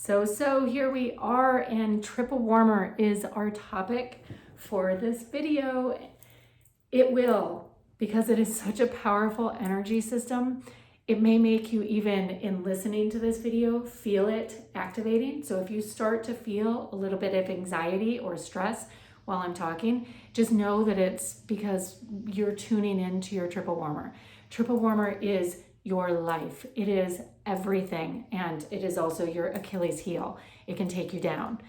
So here we are, and triple warmer is our topic for this video. It will, because it is such a powerful energy system, it may make you, even in listening to this video, feel it activating. So if you start to feel a little bit of anxiety or stress while I'm talking, just know that it's because you're tuning into your triple warmer. Triple warmer is your life. It is everything, and it is also your Achilles heel. It can take you down.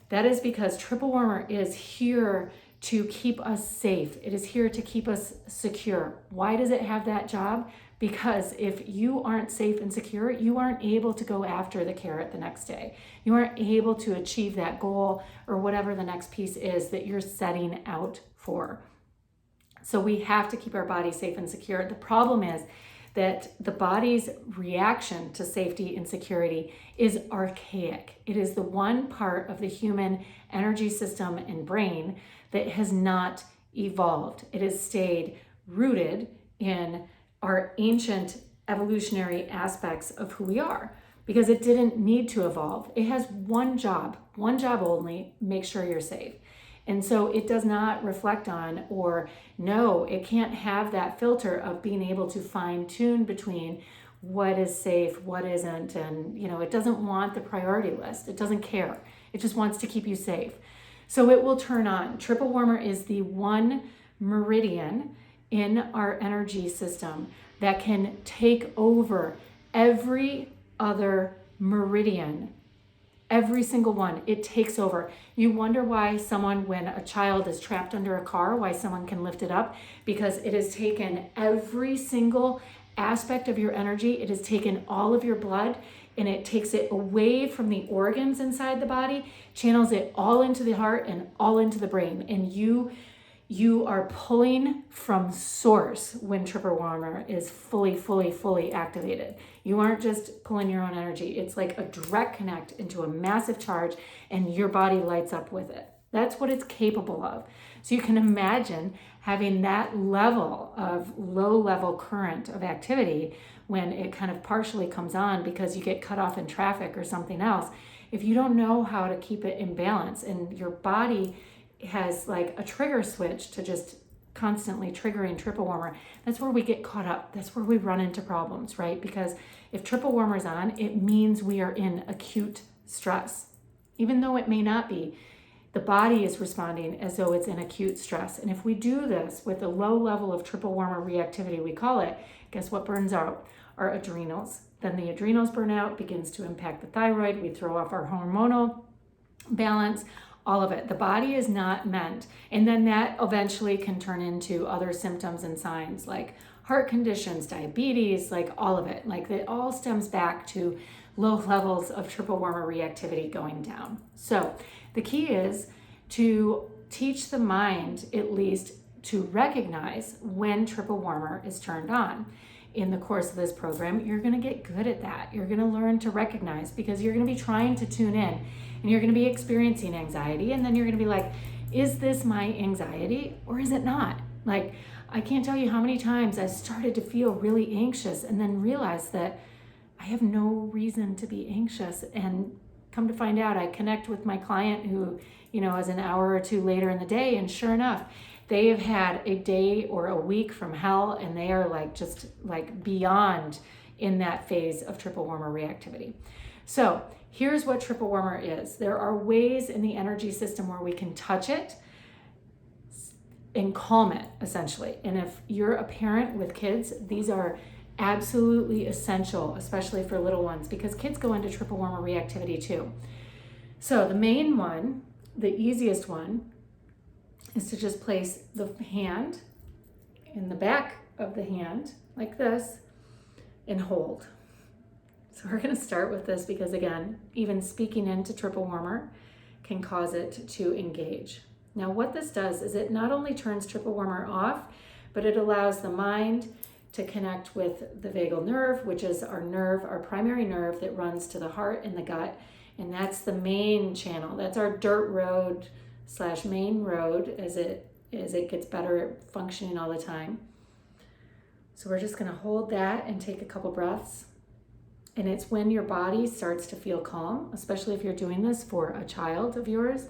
That is because triple warmer is here to keep us safe. It is here to keep us secure. Why does it have that job? Because if you aren't safe and secure, you aren't able to go after the carrot the next day. You aren't able to achieve that goal or whatever the next piece is that you're setting out for. So we have to keep our body safe and secure. The problem is that the body's reaction to safety and security is archaic. It is the one part of the human energy system and brain that has not evolved. It has stayed rooted in our ancient evolutionary aspects of who we are because it didn't need to evolve. It has one job only: make sure you're safe. And so it does not reflect on, or no, it can't have that filter of being able to fine tune between what is safe, what isn't. And, it doesn't want the priority list. It doesn't care. It just wants to keep you safe. So it will turn on. Triple warmer is the one meridian in our energy system that can take over every other meridian. Every single one, it takes over. You wonder why when a child is trapped under a car, why someone can lift it up? Because it has taken every single aspect of your energy. It has taken all of your blood and it takes it away from the organs inside the body, channels it all into the heart and all into the brain. And you are pulling from source when triple warmer is fully activated. You aren't just pulling your own energy. It's like a direct connect into a massive charge and your body lights up with it. That's what it's capable of. So you can imagine having that level of low level current of activity when it kind of partially comes on because you get cut off in traffic or something else. If you don't know how to keep it in balance and your body has like a trigger switch to just constantly triggering triple warmer, that's where we get caught up. That's where we run into problems, right? Because if triple warmer is on, it means we are in acute stress. Even though it may not be, the body is responding as though it's in acute stress. And if we do this with a low level of triple warmer reactivity, we call it, guess what burns out? Our adrenals. Then the adrenals burn out, begins to impact the thyroid. We throw off our hormonal balance. All of it. The body is not meant. And then that eventually can turn into other symptoms and signs like heart conditions, diabetes, like all of it. Like it all stems back to low levels of triple warmer reactivity going down. So the key is to teach the mind, at least, to recognize when triple warmer is turned on. In the course of this program, you're going to get good at that. You're going to learn to recognize because you're going to be trying to tune in and you're going to be experiencing anxiety. And then you're going to be like, is this my anxiety or is it not? Like, I can't tell you how many times I started to feel really anxious and then realized that I have no reason to be anxious. And come to find out, I connect with my client who, is an hour or two later in the day. And sure enough, they have had a day or a week from hell and they are just beyond in that phase of triple warmer reactivity. So here's what triple warmer is. There are ways in the energy system where we can touch it and calm it, essentially. And if you're a parent with kids, these are absolutely essential, especially for little ones, because kids go into triple warmer reactivity too. So the main one, the easiest one, is to just place the hand in the back of the hand like this and hold. So we're going to start with this because, again, even speaking into triple warmer can cause it to engage. Now, what this does is it not only turns triple warmer off, but it allows the mind to connect with the vagal nerve, which is our primary nerve that runs to the heart and the gut. And that's the main channel. That's our dirt road / main road as it gets better at functioning all the time. So we're just going to hold that and take a couple breaths. And it's when your body starts to feel calm, especially if you're doing this for a child of yours.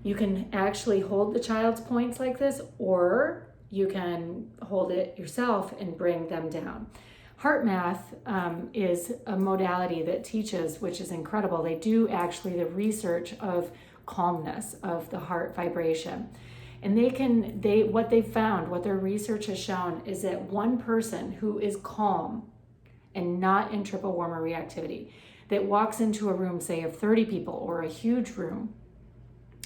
You can actually hold the child's points like this, or you can hold it yourself and bring them down. HeartMath is a modality that teaches, which is incredible. They do actually the research of calmness, of the heart vibration. And what they've found, what their research has shown, is that one person who is calm and not in triple warmer reactivity, that walks into a room, say of 30 people, or a huge room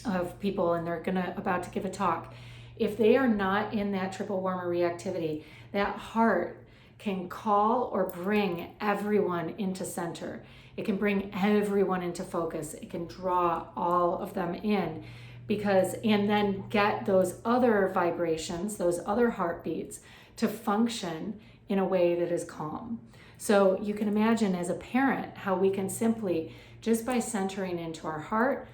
of people, and they're about to give a talk, if they are not in that triple warmer reactivity, that heart can call or bring everyone into center. It can bring everyone into focus. It can draw all of them in, and then get those other vibrations, those other heartbeats to function in a way that is calm. So you can imagine as a parent how we can simply, just by centering into our heart,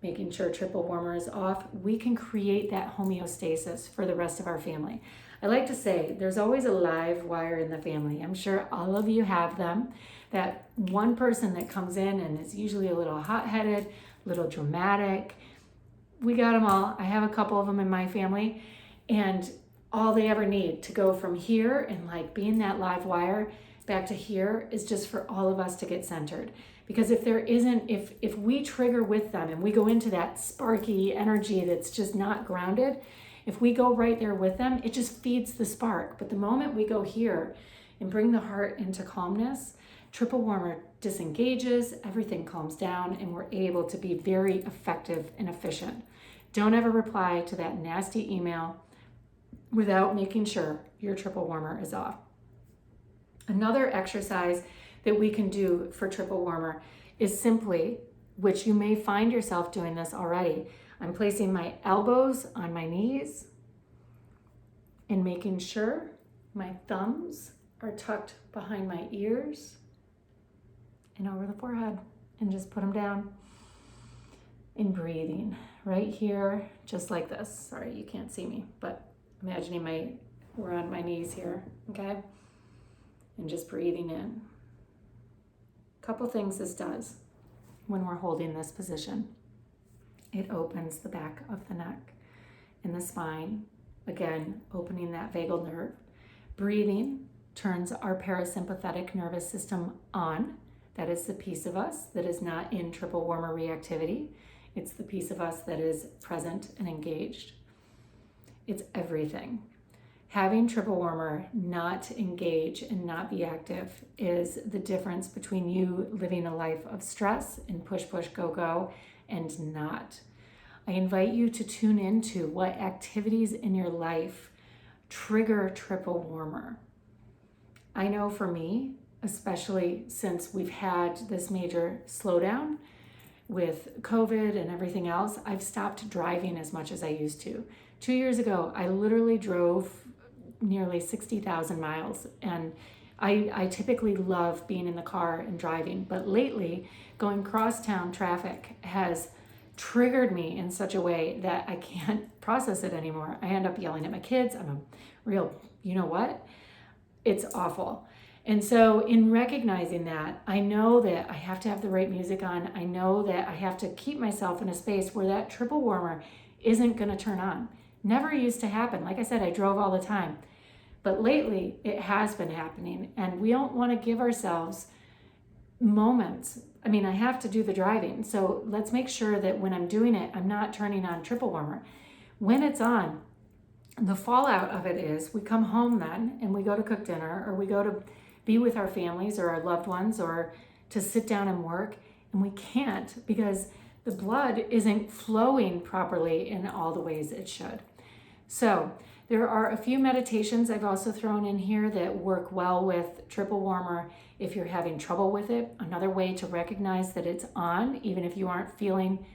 making sure triple warmer is off, we can create that homeostasis for the rest of our family. I like to say there's always a live wire in the family. I'm sure all of you have them. That one person that comes in and is usually a little hot-headed, a little dramatic. We got them all. I have a couple of them in my family, and all they ever need to go from here and like being that live wire back to here is just for all of us to get centered. Because if we trigger with them and we go into that sparky energy that's just not grounded, if we go right there with them, it just feeds the spark. But the moment we go here and bring the heart into calmness, triple warmer disengages, everything calms down, and we're able to be very effective and efficient. Don't ever reply to that nasty email without making sure your triple warmer is off. Another exercise that we can do for triple warmer is simply, which you may find yourself doing this already, I'm placing my elbows on my knees and making sure my thumbs are tucked behind my ears and over the forehead, and just put them down. And breathing right here, just like this. Sorry, you can't see me, but imagining we're on my knees here, okay? And just breathing in. Couple things this does when we're holding this position. It opens the back of the neck and the spine, again, opening that vagal nerve. Breathing turns our parasympathetic nervous system on. That is the piece of us that is not in triple warmer reactivity. It's the piece of us that is present and engaged. It's everything. Having triple warmer not engage and not be active is the difference between you living a life of stress and push, push, go, go, and not. I invite you to tune into what activities in your life trigger triple warmer. I know for me, especially since we've had this major slowdown with COVID and everything else, I've stopped driving as much as I used to. 2 years ago, I literally drove nearly 60,000 miles, and I typically love being in the car and driving, but lately going crosstown traffic has triggered me in such a way that I can't process it anymore. I end up yelling at my kids. I'm a real, you know what? It's awful. And so in recognizing that, I know that I have to have the right music on. I know that I have to keep myself in a space where that triple warmer isn't going to turn on. Never used to happen. Like I said, I drove all the time. But lately, it has been happening. And we don't want to give ourselves moments. I mean, I have to do the driving. So let's make sure that when I'm doing it, I'm not turning on triple warmer. When it's on, the fallout of it is we come home then and we go to cook dinner, or we go to be with our families or our loved ones, or to sit down and work, and we can't because the blood isn't flowing properly in all the ways it should. So there are a few meditations I've also thrown in here that work well with triple warmer if you're having trouble with it. Another way to recognize that it's on, even if you aren't feeling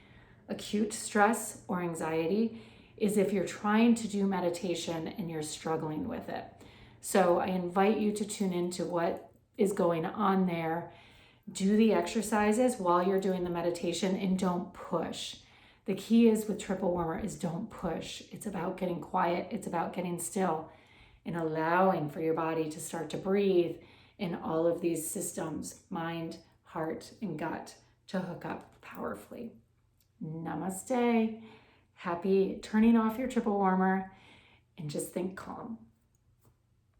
acute stress or anxiety, is if you're trying to do meditation and you're struggling with it. So I invite you to tune into what is going on there. Do the exercises while you're doing the meditation, and don't push. The key is with triple warmer is don't push. It's about getting quiet. It's about getting still and allowing for your body to start to breathe in all of these systems, mind, heart, and gut, to hook up powerfully. Namaste. Happy turning off your triple warmer, and just think calm.